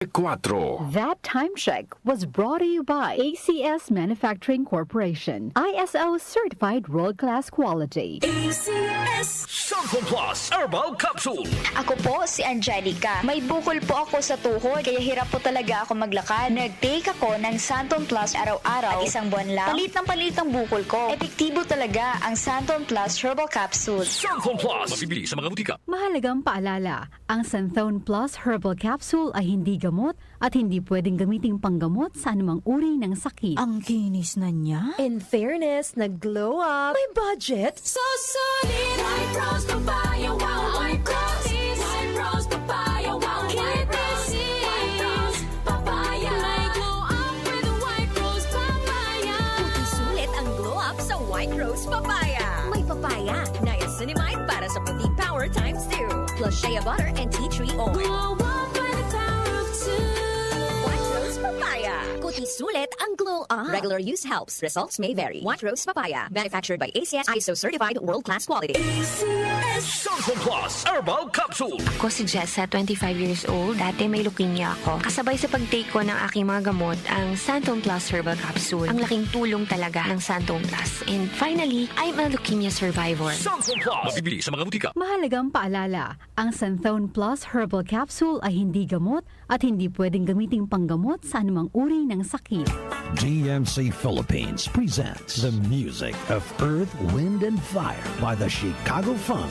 4. That time check was brought to you by ACS Manufacturing Corporation. ISO certified world-class quality. ACS Santon Plus Herbal Capsule. Ako po si Angelica. May bukol po ako sa tuhod, kaya hirap po talaga ako maglakad. Nag-take ako ng Santon Plus araw-araw at isang buwan lang. Palit ang bukol ko. Epektibo talaga ang Santon Plus Herbal Capsule. Santon Plus. Mabibili sa mga butika. Mahalagang paalala, ang Santhone Plus Herbal Capsule ay hindi gamot at hindi pwedeng gamiting panggamot sa anumang uri ng sakit. Ang kinis na niya. In fairness, nag-glow up. May budget. So solid. White Rose Papaya. Wow, White Rose. White Rose Papaya. Wow, White Rose. White Rose Papaya. May glow up with the White Rose Papaya. Puti sulit ang glow up sa White Rose Papaya. May papaya, niacinamide para sa puti power times 2. Plus shea butter and tea tree oil. Glow up with the power of 2. White Rose Papaya. Puti sulit ang glow up. Regular use helps. Results may vary. White Rose Papaya. Manufactured by ACS ISO certified world-class quality. ACS Santon Plus Herbal Capsule. Ako si Jessa, 25 years old. Dati may leukemia ako. Kasabay sa pag-take ko ng aking mga gamot, ang Santon Plus Herbal Capsule. Ang laking tulong talaga ng Santon Plus. And finally, I'm a leukemia survivor. Santon Plus. Mabibili sa mga butika. Mahalagang paalala, ang Santhone Plus Herbal Capsule ay hindi gamot at hindi pwedeng gamiting panggamot sa anumang uri ng sakit. DMC Philippines presents the music of Earth, Wind, and Fire by the Chicago Funk.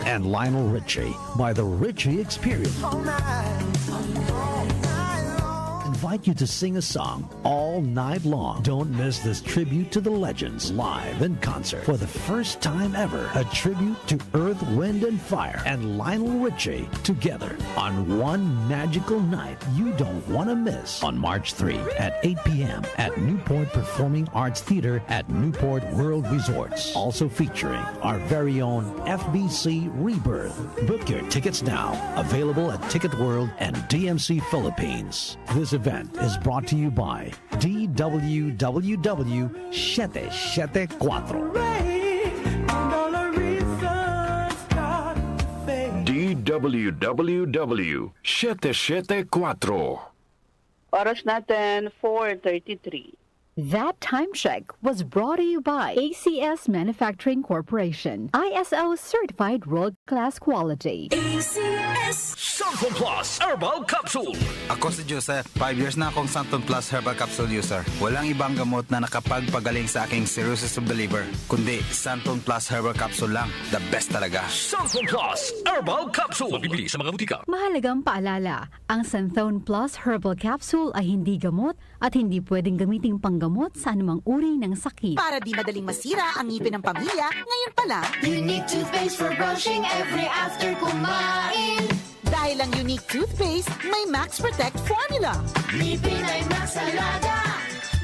And Lionel Richie by the Richie Experience. Invite you to sing a song all night long. Don't miss this tribute to the legends live in concert. For the first time ever, a tribute to Earth, Wind, and Fire and Lionel Richie together on one magical night you don't want to miss on March 3 at 8 p.m. at Newport Performing Arts Theater at Newport World Resorts. Also featuring our very own FBC Rebirth. Book your tickets now. Available at Ticket World and DMC Philippines. This event is brought to you by DWWW 774. DWWW 774. Oras natin, 4:33. That time check was brought to you by ACS Manufacturing Corporation. ISO certified world-class quality. ACS Santon Plus Herbal Capsule. Ako si Joseph. 5 years na akong Santon Plus Herbal Capsule user. Walang ibang gamot na nakapagpagaling sa aking cirrhosis of the liver, kundi Santon Plus Herbal Capsule lang. The best talaga. Santon Plus Herbal Capsule. Mabibili sa mga butika. Mahalagang paalala, ang Santhone Plus Herbal Capsule ay hindi gamot at hindi pwedeng gamiting panggamot sa anumang uri ng sakit. Para di madaling masira ang ngipin ng pamilya, ngayon pa lang, Unique toothpaste for brushing every after kumain. dahil ang unique toothpaste, may Max Protect formula. Ngipin ay Max Alaga.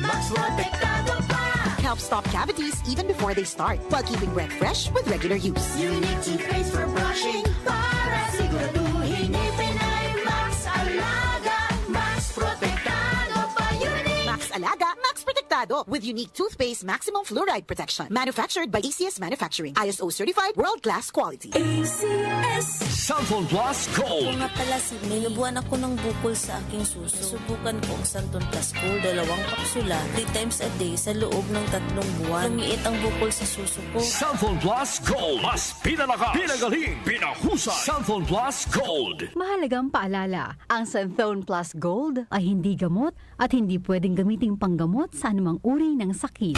Max Protektado pa. Helps stop cavities even before they start, while keeping breath fresh with regular use. Unique toothpaste for brushing para siguraduhin ngipin ay Max Alaga. Max Protektado pa. Unique. Max Alaga, Max Protectado with unique toothpaste maximum fluoride protection. Manufactured by ACS Manufacturing. ISO certified world-class quality. ACS Santon Plus Gold. Nga pala, Sidney, nabuhan ako ng bukol sa aking suso. Subukan ko ang Santon Plus Gold, 2 kapsula, 3 times a day sa loob ng 3 buwan. Lumiit ang bukol sa suso ko. Santon Plus Gold. Mas pinalakas, pinagaling, pinahusay. Santon Plus Gold. Mahalagang paalala, ang Santhone Plus Gold ay hindi gamot at hindi pwedeng gamiting panggamot sa anumang uri ng sakit.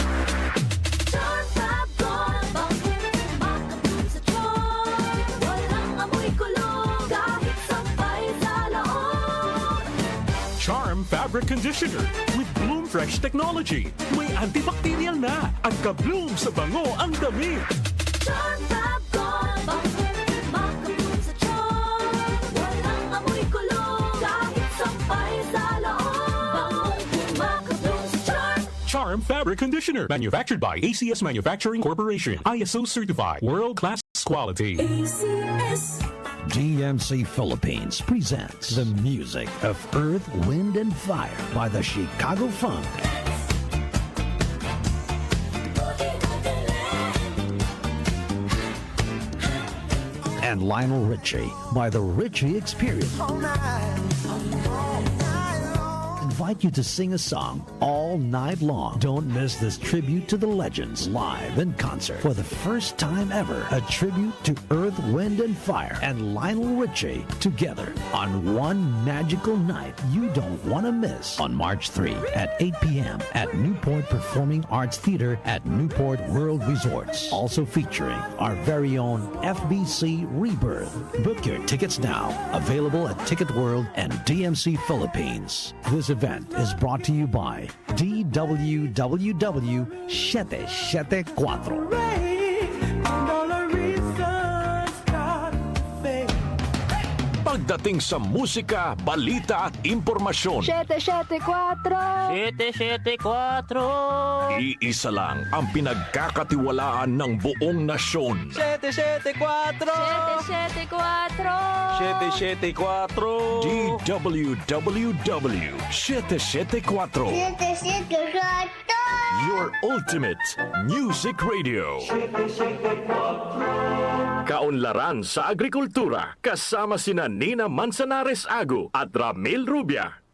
Charm Fabric Conditioner with Bloom Fresh Technology. May antibacterial na at ka-bloom sa bango ang damit. Charm Fab Gold. Makabloom sa charm. Walang amoy kulong. Kahit sampay sa loob. Makabloom sa charm. Charm Fabric Conditioner. Manufactured by ACS Manufacturing Corporation. ISO certified. World-class quality. ACS DMC Philippines presents the music of Earth, Wind, and Fire by the Chicago Funk. and Lionel Richie by the Richie Experience. Invite you to sing a song all night long. Don't miss this tribute to the legends live in concert. For the first time ever, a tribute to Earth, Wind, and Fire and Lionel Richie together on one magical night you don't want to miss. On March 3 at 8 p.m. at Newport Performing Arts Theater at Newport World Resorts. Also featuring our very own FBC Rebirth. Book your tickets now. Available at Ticket World and DMC Philippines. This event is brought to you by DWWW 774. Pagdating sa musika, balita at impormasyon, 774. 774. iisa lang ang pinagkakatiwalaan ng buong nasyon. 774. 774. DWWW 774. Your ultimate music radio. Kaunlaran sa agrikultura kasama sina Nina Manzanares Agu at Ramil Rubia.